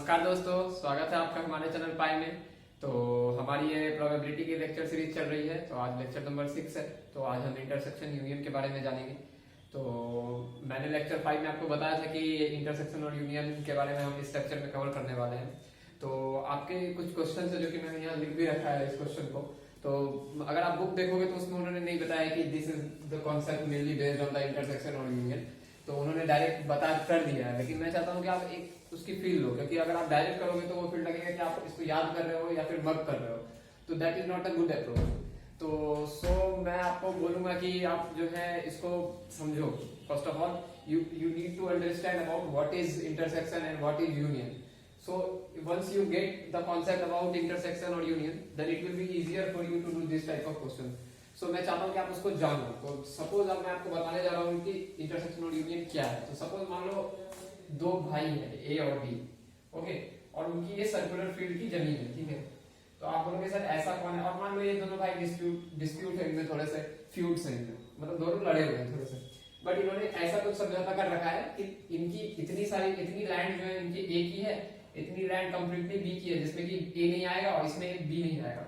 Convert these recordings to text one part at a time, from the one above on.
नमस्कार दोस्तों, स्वागत है आपका हमारे चैनल पाई में। तो हमारी ये प्रोबेबिलिटी की लेक्चर सीरीज चल रही है। तो आज लेक्चर नंबर 6 है। तो आज हम इंटरसेक्शन यूनियन के बारे में जानेंगे। तो मैंने लेक्चर 5 में आपको बताया था कि इंटरसेक्शन और यूनियन के बारे में हम इस लेक्चर में कवर करने वाले हैं। तो आपके कुछ क्वेश्चन है जो कि मैंने यहाँ लिख भी रखा है इस क्वेश्चन को। तो अगर आप बुक देखोगे तो उसमें उन्होंने नहीं बताया कि this is the concept mainly based on the intersection और यूनियन। तो उन्होंने डायरेक्ट बता कर दिया है, लेकिन मैं चाहता हूँ कि आप एक उसकी फील लो, क्योंकि अगर आप डायरेक्ट करोगे तो वो फील लगेगा कि आप इसको याद कर रहे हो या फिर वर्क कर रहे हो। तो that is not a good approach. तो मैं आपको बोलूंगा कि आप जो है इसको समझो। First of all you need to understand about what is intersection and what is union. So once you get the concept about intersection or union, then it will be easier for you to do this type of question. So मैं चाहता हूँ कि आप उसको जानो। तो suppose अब मैं आपको बताने जा रहा हूँ कि इंटरसेक्शन और यूनियन क्या है। तो सपोज मान लो दो भाई हैं ए और बी, ओके, और उनकी ये सर्कुलर फील्ड की जमीन है, ठीक है। तो आप बोलोगे सर ऐसा कौन है, और मान लो ये दोनों भाई डिस्प्यूट है, इनमें थोड़े से फ्यूड्स हैं, मतलब दोनों लड़े हुए हैं थोड़े से, बट इन्होंने ऐसा कुछ समझौता कर रखा है कि इनकी इतनी लैंड जो है इनकी ए की है, इतनी लैंड कंप्लीटली बी की है, जिसमें कि ए नहीं आएगा और इसमें बी नहीं आएगा।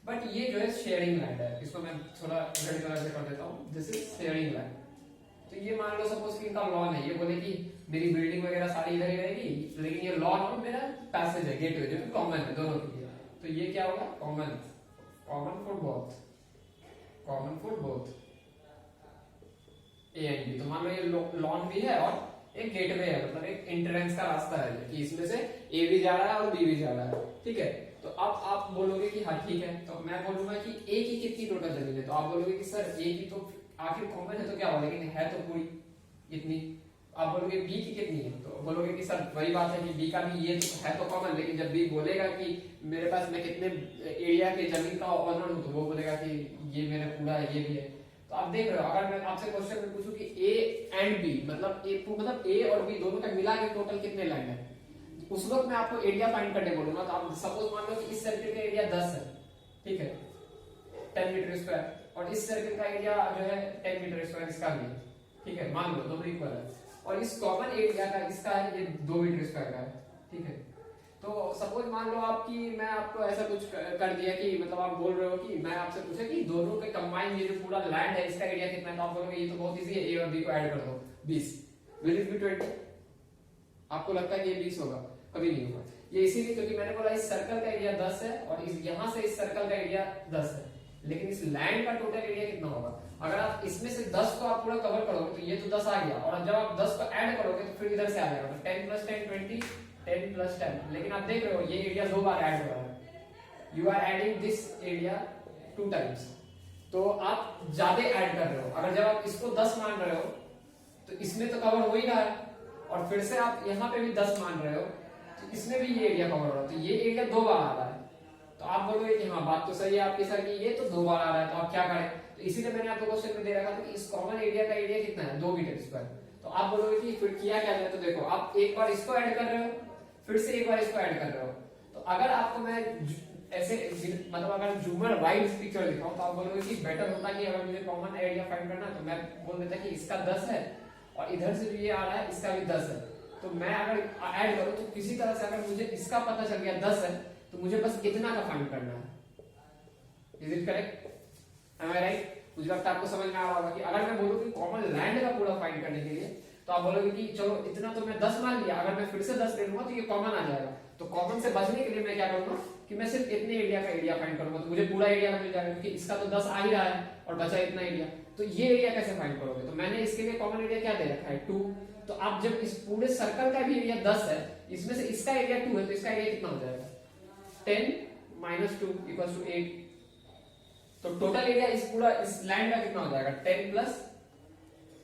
बट ये जो है शेयरिंग लैंड है। इसको मैं थोड़ा रेड कलर से कर देता हूँ, दिस इज शेयरिंग लैंड। तो ये मान लो सपोज कि इनका लॉन है, ये बोले कि मेरी बिल्डिंग वगैरह सारी इधर ही रहेगी, लेकिन ये लॉन और मेरा पैसेज है, गेटवे, जो कि कॉमन है दोनों के लिए। तो ये क्या होगा, common for both A and B. तो मान लो ये लॉन भी है और एक गेटवे है, मतलब एक एंट्रेंस का रास्ता है कि इसमें से ए भी जा रहा है और बी भी जा रहा है, ठीक है। तो अब आप बोलोगे कि हाँ ठीक है, तो मैं बोलूंगा कि ए की कितनी टोटल जमीन है। तो आप बोलोगे कि सर ए की तो आखिर कॉमन है तो क्या हुआ, लेकिन है तो पूरी इतनी। आप बोलोगे बी की कितनी है, तो बोलोगे कि सर वही बात है कि बी का भी ये तो है तो कॉमन, लेकिन जब बी बोलेगा कि मेरे पास मैं कितने एरिया के जमीन का ऑनर हूँ, तो वो बोलेगा कि ये मेरा पूरा है, ये भी है। तो आप देख रहे हो, अगर मैं आपसे क्वेश्चन में पूछूं कि ए एंड बी मतलब ए और बी दोनों का मिला के टोटल कितने लैंड है, उस वक्त मैं आपको एरिया फाइंड करने बोलूंगा। तो आप सपोज मान लो कि इस सर्किल का एरिया 10 है, ठीक है, 10 मीटर स्क्वायर, और इस सर्किल का एरिया जो है 10 मीटर स्क्वायर इसका भी है, ठीक है, मान लो दोनों इक्वल है। और इस कॉमन एरिया का इसका है ये 2 मीटर स्क्वायर का है, ठीक है। तो सपोज मान लो आपकी मैं आपको ऐसा कुछ कर दिया कि मतलब आप बोल रहे हो कि मैं आपसे पूछा कि दोनों के कंबाइन ये जो पूरा लैंड है इसका एरिया कितना है, तो आप बोलोगे ये तो बहुत इजी है, ए और बी को ऐड कर दो 20, विल इट बी 20? आपको लगता है कि ये 20 होगा? कभी नहीं होगा। ये इसीलिए क्योंकि मैंने बोला इस सर्कल का एरिया 10 है और इस यहां से इस सर्कल का एरिया 10 है, लेकिन इस लैंड का टोटल एरिया कितना होगा। अगर आप इसमें से 10 को आप पूरा कवर करोगे तो ये तो 10 आ गया, और जब आप 10 को ऐड करोगे तो फिर इधर से आ जाएगा, तो 10 + 10 20, 10 + 10। लेकिन आप देख रहे हो ये एरिया 2 बार ऐड हो रहा है, you are adding this area 2 times, तो आप ज्यादा ऐड कर रहे हो। अगर जब आप इसको 10 मान रहे हो तो इसमें तो कवर हो ही रहा है, और फिर से आप यहाँ पे भी 10 मान रहे हो तो इसमें भी ये एरिया कवर हो रहा है, तो ये एरिया 2 बार आ रहा है। तो आप बोलोगे कि हाँ बात तो सही है आपकी सर, कि ये तो 2 बार आ रहा है, तो आप क्या करें। तो इसीलिए मैंने आपको क्वेश्चन में दे रखा था कि इस कॉमन एरिया का एरिया कितना है, 2 मीटर स्क्वायर। तो आप बोलोगे कि फिर किया क्या जाए, तो देखो आप एक बार इसको ऐड कर रहे हो, फिर से एक बार इसको ऐड कर रहे हो। तो अगर आपको मैं ऐसे मतलब अगर जूमर वाइड पिक्चर दिखाऊं तो आप बोलोगे कि बेटर होता कि अगर मुझे कॉमन एरिया फाइंड करना है तो मैं बोल देता कि इसका 10 है और इधर से भी ये आ रहा है, इसका भी 10 है। तो मैं अगर ऐड करूं तो किसी तरह से अगर मुझे इसका पता चल गया 10 है तो मुझे बस इतना का फाइंड करना है। Is it correct? Am I right? मुझे लगता है आपको समझ में आ रहा होगा कि अगर मैं बोलूं कि कॉमन लैंड का पूरा फाइंड करने के लिए, तो आप बोलोगे कि चलो इतना तो मैं 10 मान लिया, अगर मैं फिर से 10 ले लूंगा तो ये कॉमन आ जाएगा। तो कॉमन से बचने के लिए मैं क्या करूंगा कि मैं सिर्फ इतने एरिया का एरिया फाइंड करूंगा, तो मुझे पूरा एरिया मिल जाएगा, क्योंकि इसका तो 10 आ ही रहा है और बचा इतना एरिया। तो ये एरिया कैसे फाइंड करोगे, तो मैंने इसके लिए कॉमन एरिया क्या दे रखा है, 2। तो आप जब इस पूरे सर्कल का भी एरिया 10 है, इसमें से इसका एरिया 2 है, तो इसका एरिया कितना हो जाएगा, 10 - 2 = 8। तो टोटल एरिया इस पूरा इस लैंड का कितना हो जाएगा, 10 +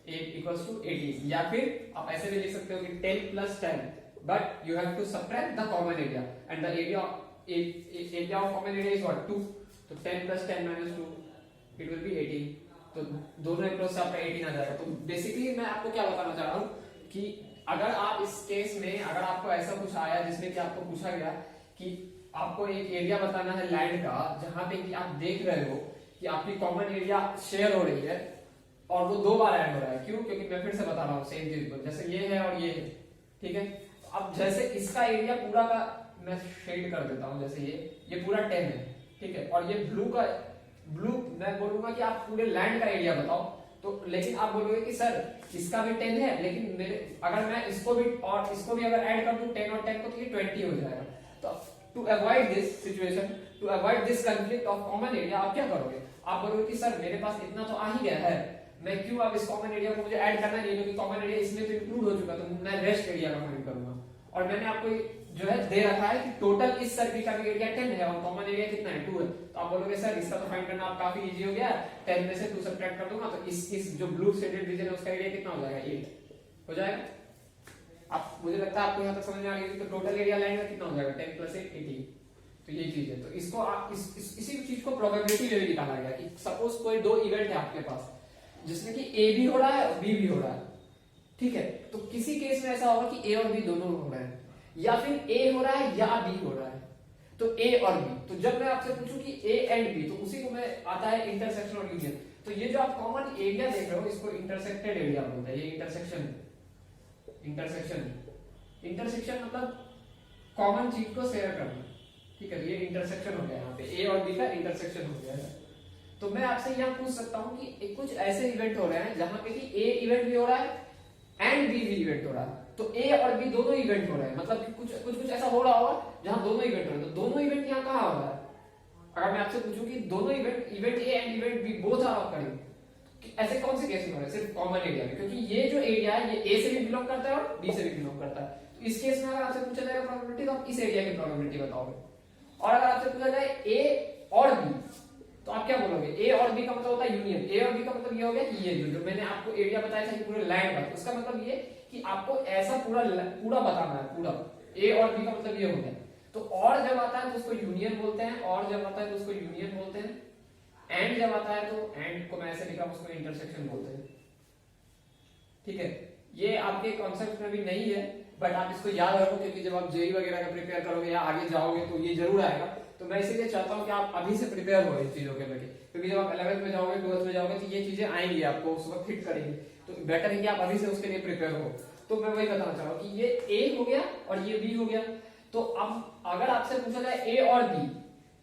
8 = 18। या फिर आप ऐसे भी लिख सकते हो कि 10 + 10, but you have to subtract the common area, and the area of common area is what, 2। तो 10 + 10 - 2 इट विल बी 18। तो दोनों अप्रोच से आपका 18 आ जाएगा। तो बेसिकली मैं आपको क्या बताना चाह रहा हूं कि अगर आप इस केस में अगर आपको ऐसा कुछ आया जिसमें कि आपको पूछा गया कि आपको एक एरिया बताना है लैंड का, जहां पे कि आप देख रहे हो कि आपकी कॉमन एरिया शेयर हो रही है और वो 2 बार ऐड हो रहा है। क्यों? क्योंकि मैं फिर से बता रहा हूँ सेम चीज को, जैसे ये है और ये है, ठीक है। अब जैसे इसका एरिया पूरा का मैं शेड कर देता हूं, जैसे ये पूरा 10 है, ठीक है, और ये ब्लू मैं बोलूंगा कि आप पूरे लैंड का एरिया बताओ, तो लेकिन आप बोलोगे कि सर इसका भी 10 है, लेकिन मेरे अगर मैं इसको भी और इसको भी अगर ऐड कर दूं 10 और 10 को, तो ये 20 हो जाएगा। तो to avoid this situation, to avoid this conflict of common area, आप क्या करोगे, आप बोलोगे कि सर मेरे पास इतना तो आ ही गया है, मैं क्यों अब इस कॉमन एरिया को मुझे ऐड करना नहीं है, क्योंकि कॉमन एरिया इसमें तो इंक्लूड हो चुका, तो मैं रेस्ट एरिया का फाइंड करूंगा। और मैंने आपको जो है दे रखा है कि टोटल इस सर्किल का भी एरिया 10 है और कॉमन एरिया कितना है 2 है, तो आप बोलोगे सर इसका तो फाइंड करना आप काफी इजी हो गया, 10 में से 2 सब्ट्रैक्ट कर दूंगा, तो इस जो ब्लू शेडेड रीजन है उसका एरिया कितना हो जाएगा 8 हो जाएगा। आप मुझे लगता है आपको यहाँ तक समझ में आ गई, तो टोटल एरिया लैंड का कितना हो जाएगा 10 + 8 18, तो ये चीज है। तो इसको आप इसी चीज को प्रोबेबिलिटी में भी निकाला गया कि सपोज कोई दो इवेंट है आपके पास जिसमें कि ए भी हो रहा है और बी भी हो रहा है, ठीक है, तो किसी केस में ऐसा होगा कि ए और बी दोनों हो रहे हैं, या फिर ए हो रहा है या बी हो रहा है, तो ए और बी, तो जब मैं आपसे पूछूं कि ए एंड बी, तो उसी को मैं आता है इंटरसेक्शन और यूनियन। तो ये जो आप कॉमन एरिया देख रहे हो इसको इंटरसेक्टेड एरिया बोलते हैं, ये इंटरसेक्शन मतलब कॉमन चीज को शेयर करना, ठीक है, ये इंटरसेक्शन हो गया, यहाँ पे ए और बी का इंटरसेक्शन हो गया है। तो मैं आपसे यहाँ पूछ सकता हूँ कि कुछ ऐसे इवेंट हो रहे हैं जहां पे कि ए इवेंट भी हो रहा है एंड बी भी इवेंट हो रहा है, तो ए और बी दोनों इवेंट हो रहे हैं, मतलब कुछ ऐसा हो रहा होगा जहां दोनों इवेंट हो रहे हैं, तो दोनों इवेंट यहाँ कहाँ हो रहा है, अगर मैं आपसे पूछूं कि दोनों event A and event B both are occurring, ऐसे कौन से केस में हो रहा है, सिर्फ कॉमन एरिया में, क्योंकि ये जो एरिया है ये ए से भी बिलोंग करता है और बी से भी बिलोंग करता है, तो इस केस में अगर आपसे पूछा जाएगा प्रोबेबिलिटी, तो आप इस एरिया की प्रोबेबिलिटी बताओगे। और अगर आपसे पूछा जाए ए और बी, तो आप क्या बोलोगे, ए और बी का मतलब होता है यूनियन, ए और बी का मतलब ये हो गया कि ये जो मैंने आपको एरिया बताया था पूरे लैंड का, उसका मतलब ये कि आपको ऐसा पूरा बताना है, पूरा ए और बी का मतलब ये हो गया। तो और जब आता है तो उसको यूनियन बोलते हैं, और जब आता है तो उसको यूनियन बोलते हैं, एंड जब आता है तो एंड को मैं ऐसे लिखा उसको इंटरसेक्शन बोलते हैं, ठीक है। ये आपके कॉन्सेप्ट में भी नहीं है, बट आप इसको याद रखो, क्योंकि जब आप जेई वगैरह का प्रिपेयर करोगे या आगे जाओगे तो ये जरूर आएगा। तो मैं इसीलिए चाहता हूँ कि आप अभी से प्रिपेयर हो इन चीजों के लेके, क्योंकि जब आप 11th में जाओगे 12th में जाओगे तो ये चीजें आएंगी, आपको उस वक्त फिट करेंगे, तो बेटर है कि आप अभी से उसके लिए प्रिपेयर हो। तो मैं वही बताना चाह रहा हूँ कि ये ए हो गया और ये बी हो गया, तो अब अगर आपसे पूछा जाए ए और बी,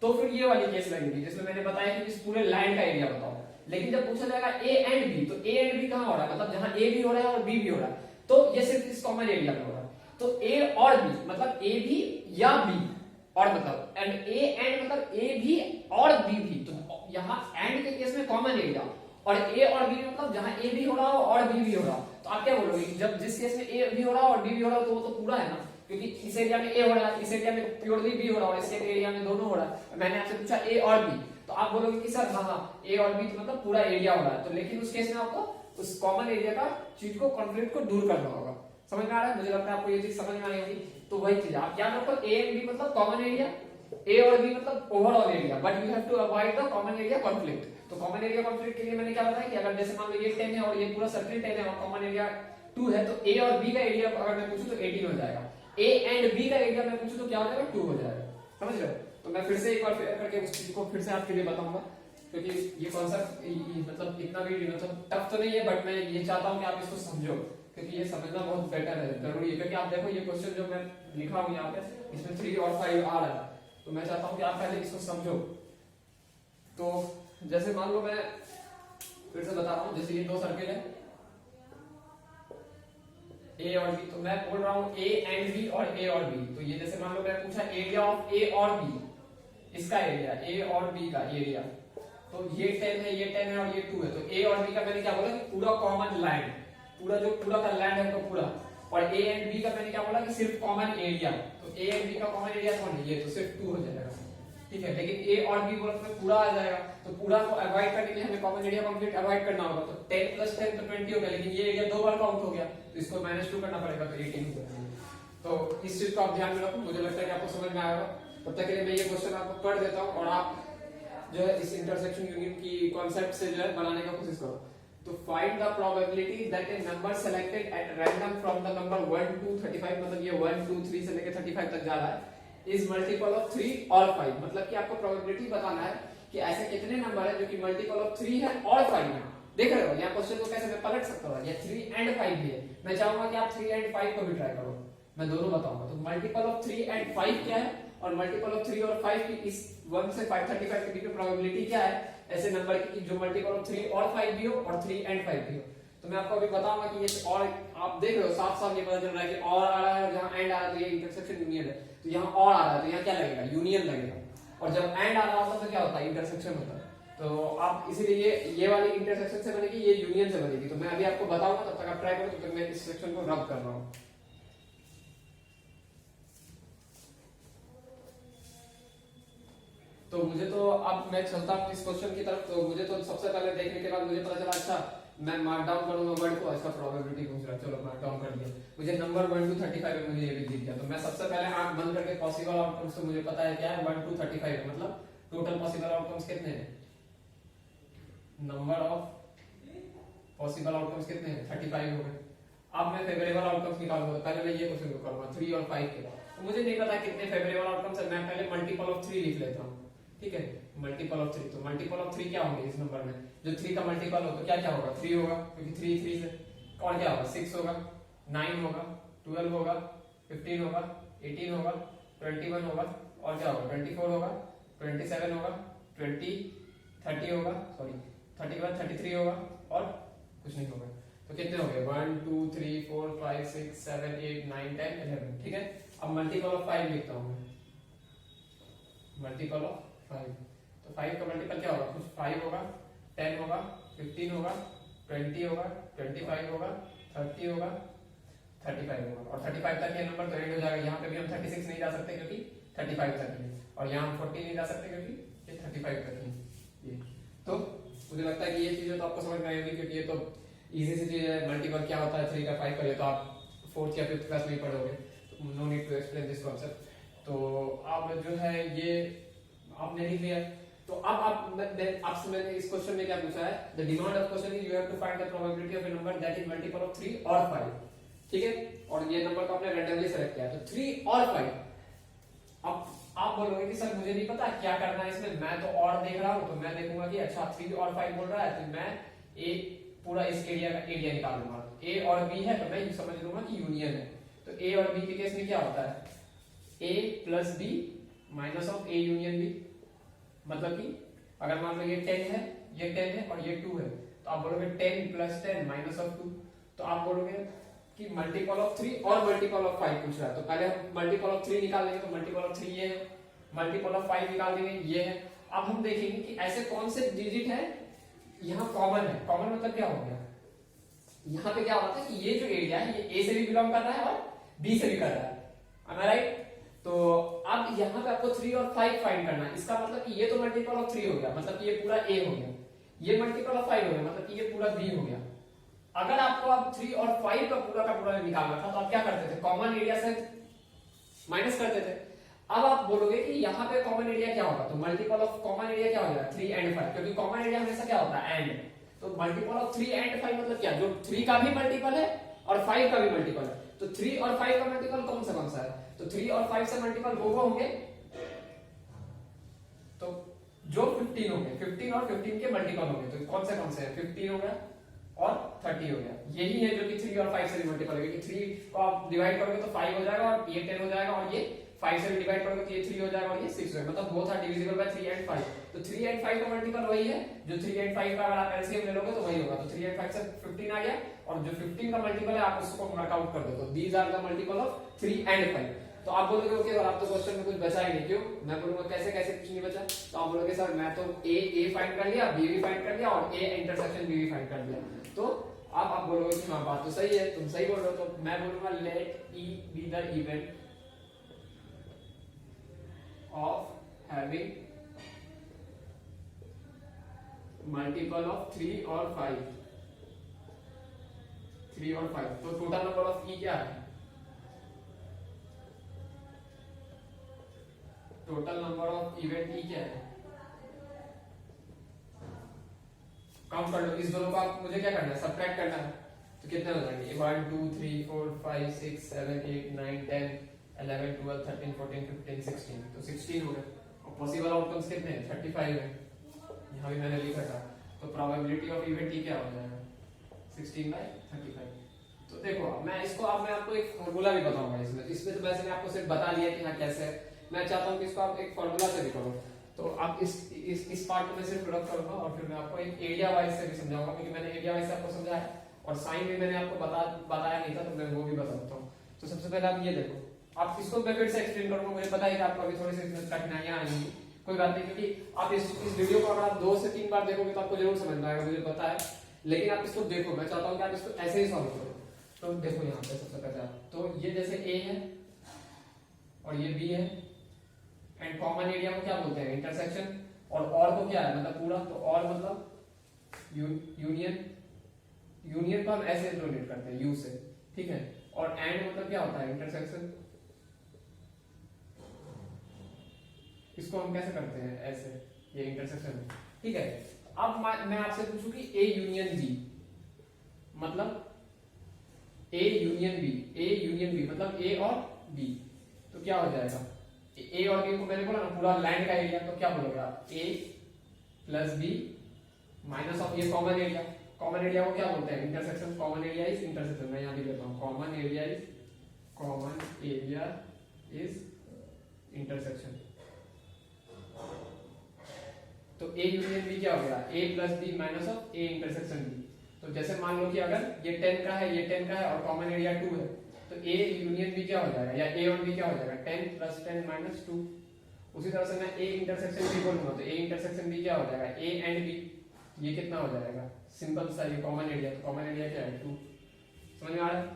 तो फिर ये वाली केस लगेगी जिसमें मैंने बताया कि इस पूरे लाइन का एरिया बताओ। लेकिन जब पूछा जाएगा ए एंड बी, तो ए एंड बी कहाँ हो रहा है, मतलब जहां ए भी हो रहा है और बी भी हो रहा है, तो ये सिर्फ इस कॉमन एरिया में हो रहा है। तो ए और बी मतलब ए भी या बी, और मतलब एंड ए एंड मतलब ए भी और बी भी, तो यहाँ एंड के केस में कॉमन एरिया, और ए और बी मतलब जहां ए भी हो रहा हो और बी भी हो रहा हो। तो आप क्या बोलोगे, जब जिस केस में ए भी हो रहा हो और बी भी हो रहा हो तो वो तो पूरा है ना, क्योंकि इस एरिया में ए हो रहा है, इस एरिया में प्योरली बी हो रहा है और इस एरिया में दोनों हो रहा है। मैंने आपसे पूछा ए और बी, तो आप बोलोगे कि सर हाँ ए और बी तो मतलब पूरा एरिया हो रहा है, तो लेकिन उस केस में आपको उस कॉमन एरिया का चीज को कॉन्फ्लिक्ट को दूर करना होगा। समझ में आ रहा है, मुझे लगता है आपको ये चीज समझ में आई होगी। तो वही चीज आप याद रखो, ए एंड बी मतलब कॉमन एरिया, ए और बी मतलब overall area, but you have to avoid the common area conflict. तो कॉमन एरिया कॉन्फ्लिक्ट के लिए मैंने क्या बताया कि अगर जैसे मान लो ये 10 है और ये पूरा सर्किल 10 है और कॉमन एरिया 2 है, तो ए और बी का एरिया अगर मैं पूछूं तो 18 हो जाएगा, ए एंड बी का एरिया मैं पूछूं तो क्या हो जाएगा 2 हो जाएगा। समझ रहे हो, तो मैं फिर से एक बार करके उस चीज को फिर से आपके लिए बताऊंगा, क्योंकि ये कॉन्सेप्ट मतलब इतना भी मतलब टफ तो नहीं है, बट मैं ये चाहता हूं कि आप इसको समझो, क्योंकि ये समझना बहुत बेटर है, जरूरी है। क्योंकि आप देखो ये क्वेश्चन जो मैं लिखा हूं यहाँ पे, इसमें 3 और 5 आ रहा है, तो मैं चाहता हूं कि आप पहले इसको समझो। तो जैसे मान लो मैं फिर से बता रहा हूं, जैसे ये दो सर्किल है ए और बी, तो मैं बोल रहा हूं ए एंड बी और ए और बी। तो ये जैसे मान लो मैं पूछा एरिया ऑफ ए और बी, इसका एरिया ए और बी का एरिया, तो ये 10 है, ये 10 है और ये 2 है, तो ए और बी का मैंने क्या बोला कि पूरा कॉमन लैंड, पूरा जो पूरा का लैंड है तो पूरा, और ए एंड बी का मैंने क्या बोला कि सिर्फ कॉमन एरिया, तो ए एंड बी का कॉमन एरिया कौन है, ये तो सिर्फ 2 हो जाएगा, ठीक है। लेकिन ए और बी बोला तो पूरा आ जाएगा, तो पूरा को अवॉइड करने के लिए हमें कॉमन एरिया कॉन्फ्लिक्ट अवॉइड करना होगा, तो 10 + 10 तो 20 हो गया, लेकिन ये एरिया 2 बार काउंट हो गया, तो इसको -2 करना पड़ेगा, तो 18 हो जाएगा। तो इस चीज को आप ध्यान में रखो, मुझे लगता है कि आपको समझ में आएगा। तब तक के लिए मैं ये क्वेश्चन आपको कर देता हूं और आप जो है इस इंटरसेक्शन यूनियन की कांसेप्ट से जो है बनाने का कोशिश करो। तो find the probability that A number selected at random from the number 1 to 35, मतलब ये 1 2 3 से लेकर 35 तक जा रहा है, इज मल्टीपल ऑफ 3 और 5, मतलब कि आपको प्रोबेबिलिटी बताना है कि ऐसे कितने नंबर है जो कि मल्टीपल ऑफ 3 है और 5 है। देख रहे हो यहाँ क्वेश्चन को कैसे मैं पलट सकता हूँ, ये 3 and 5 भी है, मैं चाहूंगा कि आप 3 and 5 को भी ट्राई करो, मैं दोनों बताऊंगा। तो मल्टीपल ऑफ 3 एंड 5 क्या है, और मल्टीपल ऑफ 3 और 5 की इस 1 से 535 के बीच में प्रोबेबिलिटी क्या है ऐसे नंबर की जो मल्टीपल ऑफ 3 और 5 भी हो और 3 एंड 5 भी हो। तो मैं आपको अभी बताऊंगा कि ये और आप देख रहे हो साफ साफ ये पता चल रहा है कि और आ रहा है, जहां एंड आ रहा है तो ये इंटरसेक्शन यूनियन है, तो यहाँ और आ रहा है तो यहाँ क्या लगेगा, यूनियन लगेगा। और जब एंड आ रहा होता है तो क्या होता है, इंटरसेक्शन होता है। तो आप इसीलिए ये वाली इंटरसेक्शन से बनेगी, ये यूनियन से बनेगी। तो मैं अभी आपको बताऊंगा, तब तक आप ट्राई करो, तब तक मैं इस सेक्शन को रब कर रहा हूँ। तो मुझे तो अब मैं चलता हूँ इस क्वेश्चन की तरफ। तो मुझे तो सबसे पहले देखने के बाद मुझे पता चला अच्छा मैं मार्क डाउन करूंगा वर्ड को, अच्छा प्रोबेबिलिटी पूछ रहा है, चलो मार्क डाउन कर दिया। मुझे नंबर 1 to 35 में मुझे ये भी दिख गया। तो मैं सबसे पहले आंख बंद करके पॉसिबल आउटकम्स तो मुझे पता है क्या है 1 to 35 है, मतलब टोटल पॉसिबल आउटकम्स कितने हैं, नंबर ऑफ पॉसिबल आउटकम्स कितने हैं 35 हो गए। अब मैं फेवरेबल आउटकम्स निकालूंगा। पहले मैं ये क्वेश्चन करूंगा 3 और 5 के। तो मुझे नहीं पता कितने फेवरेबल आउटकम्स है, मैं पहले मल्टीपल ऑफ 3 लिख लेता हूँ, ठीक है। मल्टीपल ऑफ 3, तो मल्टीपल ऑफ 3 क्या होंगे इस नंबर में, जो 3 का मल्टीपल हो तो क्या क्या होगा 3 होगा, क्योंकि 3 3 से, और क्या होगा 6 होगा, 9 होगा, 12 होगा, 15 होगा, 18 होगा, 21 होगा, और क्या होगा 24 होगा, 27 होगा, 30 होगा, सॉरी 31 33 होगा, और कुछ नहीं होगा। तो कितने हो गए 1 2 3 4 5 6 7 8 9 10 11, ठीक है। अब मल्टीपल ऑफ 5 लिखता हूं मैं, मल्टीपल ऑफ 5। तो 5 का मल्टीपल क्या होगा, कुछ 5 होगा, 10 होगा, 15 होगा, 20 होगा, 25 होगा, 30 होगा, 35 होगा, और 35 तक ये नंबर तो एंड हो जाएगा। यहाँ पे भी हम 36 नहीं जा सकते क्योंकि 35 तक है, और यहाँ हम 40 नहीं जा सकते क्योंकि ये 35 तक है ये। तो मुझे लगता है कि ये चीजें तो आपको समझ में आई होगी, क्योंकि ये तो इजी सी चीज है। मल्टीपल क्या होता है 3 का 5 का, ये तो आप 4th या 5th क्लास में ही पढ़ोगे, no need to explain this concept. तो अब जो है ये आपने लिख लिया। तो अब आपसे मैंने इस क्वेश्चन में क्या पूछा है, the demand of question is you have to find the probability of a number that is multiple of 3 और 5, ठीक है। और ये नंबर को आपने रैंडमली सेलेक्ट किया, तो 3 और 5। अब आप बोलोगे कि सर मुझे नहीं पता क्या करना है इसमें, मैं तो और देख रहा हूं, तो मैं देखूंगा कि अच्छा 3 और 5 बोल रहा है, तो मैं ए पूरा इस एरिया का एरिया निकाल लूंगा। ए और बी है तो मैं ये समझ लूंगा कि यूनियन है। तो ए और बी के केस में क्या होता है, A plus B minus of A union B, मतलब कि अगर मान लो ये 10 है, ये 10 है और ये 2 है, तो आप बोलोगे 10 प्लस 10 माइनस ऑफ 2। तो आप बोलोगे कि मल्टीपल ऑफ 3 और मल्टीपल ऑफ 5 पूछ रहा है, तो पहले हम मल्टीपल ऑफ 3 निकाल लेंगे, तो मल्टीपल ऑफ 3 ये है, मल्टीपल ऑफ 5 निकाल देंगे ये है। अब हम देखेंगे कि ऐसे कौन से डिजिट है यहाँ कॉमन है। कॉमन मतलब क्या हो गया, यहाँ पे क्या होता है कि ये जो एरिया है ये ए से भी बिलोंग कर रहा है और बी से भी कर रहा है, am I right? तो अब यहाँ पे आपको 3 और 5 फाइंड करना है। इसका मतलब कि ये तो मल्टीपल ऑफ 3 हो गया, मतलब कि ये पूरा ए हो गया, ये मल्टीपल ऑफ 5 हो गया, मतलब कि ये पूरा बी हो गया। अगर आपको अब 3 और 5 का पूरा निकालना था तो आप क्या करते थे, कॉमन एरिया से माइनस करते थे। अब आप बोलोगे कि यहाँ पे कॉमन एरिया क्या होगा, तो मल्टीपल ऑफ कॉमन एरिया क्या हो जाएगा 3 एंड 5, क्योंकि कॉमन एरिया हमेशा क्या होता है एंड। तो मल्टीपल ऑफ 3 एंड 5 मतलब क्या, जो 3 का भी मल्टीपल है और 5 का भी मल्टीपल है। तो 3 और 5 का मल्टीपल कौन सा है, तो 3 और 5 से मल्टीपल वो होंगे तो जो 15 होंगे, 15 और 15 के मल्टीपल होंगे। तो कौन से हैं, 15 हो गया और 30 हो गया, यही है जो कि 3 और 5 से भी मल्टीपल होगा। 3 को आप डिवाइड करोगे तो 5 हो जाएगा और ये 10 हो जाएगा, और ये 5 से भी डिवाइड करोगे तो ये 3 हो जाएगा और ये 6 हो जाएगा, मतलब both are divisible by 3 and 5। तो 3 एंड 5 का मल्टीपल वही है, जो 3 एंड 5 का अगर आप एलसीएम ले लोगे तो वही होगा। तो 3 एंड 5 से 15 आ गया, और जो 15 का मल्टीपल है आप उसको वर्कआउट कर दो, तो these are the multiple of 3 and 5। तो आप बोलोगे ओके और आप तो क्वेश्चन में कुछ बचा ही नहीं, क्यों, मैं बोलूंगा कैसे कुछ नहीं बचा। तो आप बोलोगे सर मैं तो ए फाइंड कर लिया, बी भी फाइंड कर लिया और ए इंटरसेक्शन बी भी फाइंड कर लिया। तो आप बोलोगे कि हाँ बात तो सही है, तुम सही बोल रहे हो। तो मैं बोलूंगा let E be the event of having multiple of 3 और 5, 3 और 5। तो टोटल नंबर ऑफ ई क्या है, total number of event E क्या है, काउंट कर लो इस दोनों को। आप मुझे क्या करना है, सबट्रैक्ट करना है। तो कितने हो जाएंगे 1 2 3 4 5 6 7 8 9 10 11 12 13 14 15 16, तो 16 हो गए। और पॉसिबल आउटकम्स कितने हैं 35 है, यहाँ भी मैंने लिखा था। तो प्रोबेबिलिटी ऑफ इवेंट ई क्या हो जाएगा 16/35। तो देखो मैं आपको एक फॉर्मूला भी बताऊंगा इसमें तो वैसे मैं आपको सिर्फ बता दिया कि हाँ कैसे है। मैं चाहता हूँ कि इसको आप एक फॉर्मूला से भी करो। तो आप इस पार्ट को मैं सिर्फ प्रोडक्ट करूंगा और फिर मैं आपको एक एरिया वाइज से भी समझाऊंगा, क्योंकि मैंने एरिया वाइज से आपको समझाया और साइन भी मैंने आपको बताया नहीं था, तो मैं वो भी बता देता हूँ। तो सबसे पहले आप ये देखो, आप इसको मैं फिर से एक्सप्लेन करूंगा, मुझे पता है कि आपको अभी थोड़ी सी कठिनाइयां आएंगी, कोई बात नहीं, क्योंकि आप इस वीडियो को अगर आप 2 से 3 बार देखोगे तो आपको जरूर समझ में आएगा, मुझे पता है। लेकिन आप इसको देखो, मैं चाहता हूँ कि आप इसको ऐसे ही सॉल्व करो। तो देखो यहाँ पे सबसे पहले आप, तो ये जैसे ए है और ये बी है, एंड कॉमन एरिया को क्या बोलते हैं, इंटरसेक्शन। और को क्या है, मतलब पूरा, तो और मतलब यूनियन को हम ऐसे इंटरप्रेट करते हैं यू से, ठीक है। और एंड मतलब क्या होता है, इंटरसेक्शन। इसको हम कैसे करते हैं, ऐसे, ये इंटरसेक्शन, ठीक है। अब मैं आपसे पूछूं कि ए यूनियन बी मतलब ए यूनियन बी मतलब ए और बी, तो क्या हो जाएगा, ए और बी को मैंने बोला ना पूरा लैंड का एरिया, तो क्या बोलोगे ए प्लस बी माइनस ऑफ ये कॉमन एरिया। कॉमन एरिया को क्या बोलते हैं, intersection. Common area is intersection, मैं यहां भी लेता हूं, कॉमन एरिया इज इंटरसेक्शन। तो ए यूनियन बी क्या हो गया, A plus B minus of A intersection B. तो जैसे मान लो कि अगर ये 10 का है, ये 10 का है और कॉमन एरिया 2 है, तो ए यूनियन बी क्या हो जाएगा, या ए और बी क्या हो जाएगा, 10 प्लस 10 माइनस 2। उसी तरह से मैं ए इंटरसेक्शन बी बोलूंगा, तो ए इंटरसेक्शन बी क्या हो जाएगा, ए एंड बी, ये कितना हो जाएगा, सिंपल सा, ये कॉमन एरिया, तो कॉमन एरिया क्या है 2। समझ में आ रहा है,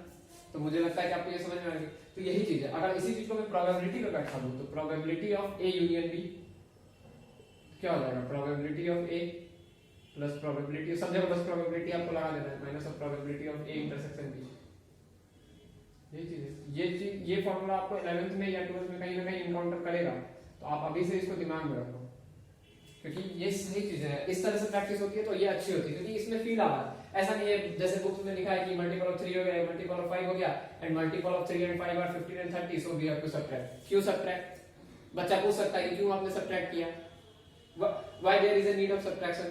तो मुझे लगता है कि आपको ये समझ में आ गई। तो यही चीज है, अगर इसी चीज को मैं प्रोबेबिलिटी पे बैठा दूं, तो probability of A union B क्या हो जाएगा, probability of A plus probability, सब जगह बस प्रोबेबिलिटी आपको लगा देना है, minus of probability of A intersection B. ये चीज ये फॉर्मूला आपको 11th में या 12th में कहीं ना कहीं इनकाउंटर करेगा, तो आप अभी से इसको दिमाग में रखो, क्योंकि ये सही चीज है। इस तरह से प्रैक्टिस होती है तो ये अच्छी होती है, क्योंकि इसमें फील आ रहा है। ऐसा नहीं है जैसे बुक्स में लिखा है कि मल्टीपल ऑफ 3 हो गया, मल्टीपल ऑफ 5 हो गया, and multiple of 3 and 5 are 15 and 30, so we have to subtract. क्यों सबट्रैक्ट, बच्चा पूछ सकता है कि क्यों आपने सबट्रैक्ट किया, why there is a need of subtraction.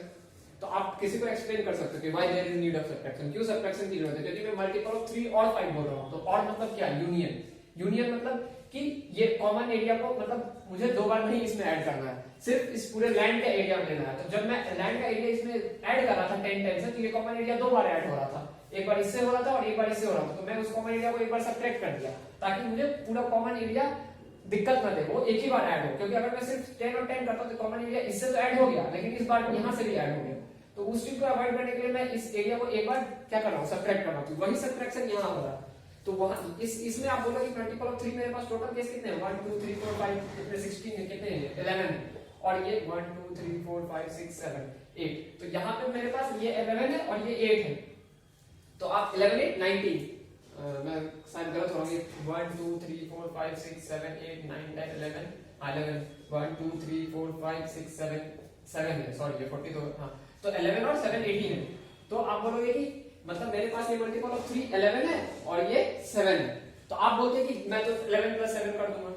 तो आप किसी को एक्सप्लेन कर सकते हो कि why there is need of subtraction, क्यों सबट्रैक्शन की जरूरत है, क्योंकि मैं मल्टीपल ऑफ 3 और 5 बोल रहा हूं। तो और मतलब क्या, यूनियन मतलब कि ये कॉमन एरिया को मतलब मुझे 2 बार नहीं इसमें ऐड करना है, सिर्फ इस पूरे लैंड का एरिया में लेना है। तो जब मैं लैंड का एरिया इसमें ऐड कर रहा था 10 से, तो ये कॉमन एरिया 2 बार ऐड हो रहा था, एक बार इससे हो रहा था और एक बार इससे हो रहा था। तो मैं उस कॉमन एरिया को एक बार सबट्रैक्ट कर दिया, ताकि मुझे पूरा कॉमन एरिया दिक्कत ना दे, वो एक ही बार ऐड हो। क्योंकि अगर मैं सिर्फ 10 और 10 करता तो कॉमन एरिया इससे तो ऐड हो गया, लेकिन इस बार यहां से भी ऐड हो गया। तो उस चीज को अवॉइड करने के लिए मैं इस एरिया को एक बार क्या कर रहा हूं, सबट्रैक्ट कर रहा हूं। वही सबट्रैक्शन यहां हो रहा है। तो वहां इसमें आप बोलोगे मल्टीपल ऑफ 3 मेरे पास टोटल केस कितने हैं, 1 2 3 4 5 कितने, 16 है, कितने हैं, 11 है, और ये 1 2 3 4 5 6 7 8। तो यहाँ पे मेरे पास ये 11 है और ये 8 है, तो आप 11 8 19, मैं शायद गलत हो रहा हूँ, 1 2 3 4 5 6 7 8 9 10 11 11 1 2 3 4 5 6 7 है, सॉरी ये 40 तो हाँ, तो 11 और 7 18 है। तो आप बोलोगे कि मतलब मेरे पास ये मल्टीपल ऑफ 3 11 है और ये 7 है, तो आप बोलते हैं कि मैं तो 11 प्लस 7 कर दूंगा।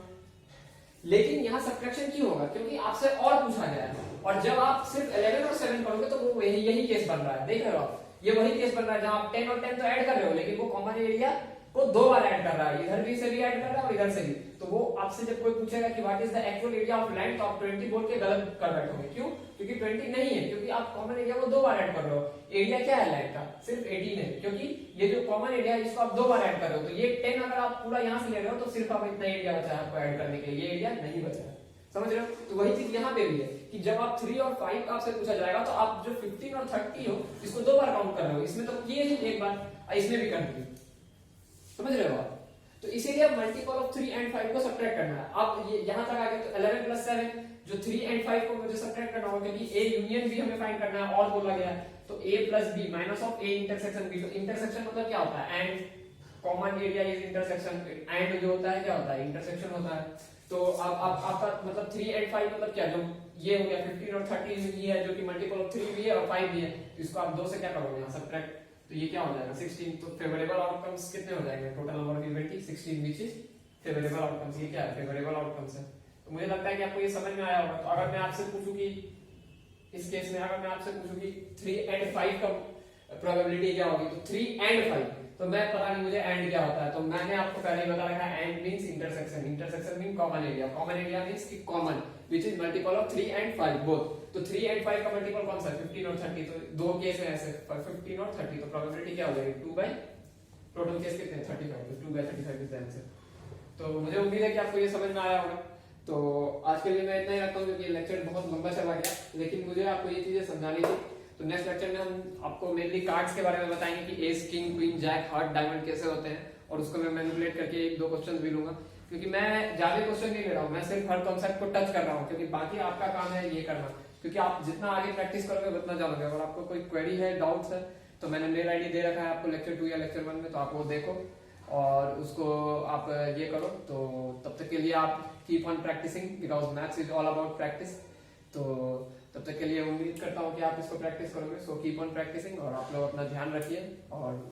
लेकिन यहाँ सबट्रैक्शन क्यों होगा, क्योंकि आपसे और पूछा गया है, और जब आप सिर्फ 11 और 7 करोगे तो वो यही केस बन रहा है, देख रहे हो आप, ये वही केस बन रहा है जहां आप 10 और 10 तो ऐड कर रहे हो, लेकिन वो कॉमन एरिया को 2 बार ऐड कर रहा है, इधर भी से भी ऐड कर रहा है और इधर से भी। तो वो आपसे जब कोई पूछेगा कि what is the actual area of land, तो आप 20 बोल के गलत कर बैठोगे। क्यों, क्योंकि 20 नहीं है, क्योंकि आप कॉमन एरिया को 2 बार ऐड कर रहे हो। एरिया क्या है लैंड का, सिर्फ 18 है, क्योंकि ये जो कॉमन एरिया है इसको आप 2 बार ऐड कर रहे हो। तो ये 10 अगर आप पूरा यहाँ से ले रहे हो तो सिर्फ आप इतना एरिया बचा है आपको ऐड करने के लिए, ये एरिया नहीं बचा है, समझ रहे हो। तो वही चीज यहाँ पे भी है कि जब आप 3 और 5 आपसे पूछा जाएगा तो आप जो 15 और 30 हो इसको 2 बार काउंट कर रहे हो, इसमें तो किए ही एक बार, इसमें भी कर दिए, समझ रहे हो आप। तो इसीलिए मल्टीपल ऑफ 3 एंड 5 को सबट्रैक्ट करना है। अब ये यहां तक आ गया, तो 11 प्लस 7 जो 3 एंड 5 को मुझे सबट्रैक्ट करना होगा, क्योंकि ए यूनियन भी हमें फाइंड करना है और बोला गया है। तो a plus B minus of A intersection B. तो इंटरसेक्शन मतलब क्या होता है, and common area is intersection, and जो होता है क्या होता है, इंटरसेक्शन होता है। तो अब आपका मतलब 3 एंड 5 मतलब क्या, जो ये हो गया 15 और 30 ये है, जो कि मल्टीपल ऑफ 3 भी है और 5 भी है, तो इसको आप 2 से क्या करोगे यहाँ सबट्रैक्ट, तो ये क्या हो जाएगा 16। तो फेवरेबल आउटकम्स कितने हो जाएंगे, total number of event 16 which is favourable outcomes. ये क्या है, फेवरेबल आउटकम्स है। तो मुझे लगता है कि आपको ये समझ में आया होगा। तो अगर मैं आपसे पूछूं कि इस केस में अगर मैं आपसे पूछूं कि 3 एंड 5 का प्रोबेबिलिटी क्या होगी, तो 3 एंड 5, तो मैं पता नहीं मुझे एंड क्या होता है, तो मैंने आपको पहले ही बता रखा है and means intersection, intersection mean common area, common area means कि common which is multiple of 3 and 5 both. तो 3 एंड 5 का मल्टीपल कौन सा है? 15 और 30। तो दो केस है ऐसे 15 और 30, तो प्रोबेबिलिटी क्या हो जाएगी 2 बाई, टोटल केस कितने 35, तो 2 बाई 35 इज द आंसर। तो मुझे उम्मीद है कि आपको ये समझ में आया होगा। तो आज के लिए मैं इतना ही रखता हूँ क्योंकि लेक्चर बहुत लंबा चला गया, लेकिन मुझे आपको ये चीजें समझानी थी। तो नेक्स्ट लेक्चर में हम आपको मेनली कार्ड्स के बारे में बताएंगे कि ace, king, queen, jack, heart, diamond कैसे होते हैं, और उसको मैं मैनिपुलेट करके 1-2 क्वेश्चन भी लूंगा, क्योंकि मैं ज्यादा क्वेश्चन नहीं ले रहा हूँ, मैं सिर्फ हर कॉन्सेप्ट को टच कर रहा हूँ, क्योंकि बाकी आपका काम है ये करना, क्योंकि आप जितना आगे प्रैक्टिस करोगे उतना जानोगे। अगर आपको कोई क्वेरी है, डाउट्स है, तो मैंने मेल आईडी दे रखा है आपको लेक्चर 2 या लेक्चर 1 में, तो आप वो देखो और उसको आप ये करो। तो तब तक के लिए आप keep on practising, because maths is all about practice. तो तब तक के लिए उम्मीद करता हूँ कि आप इसको प्रैक्टिस करोगे। सो कीप ऑन प्रैक्टिसिंग, और आप लोग अपना ध्यान रखिए और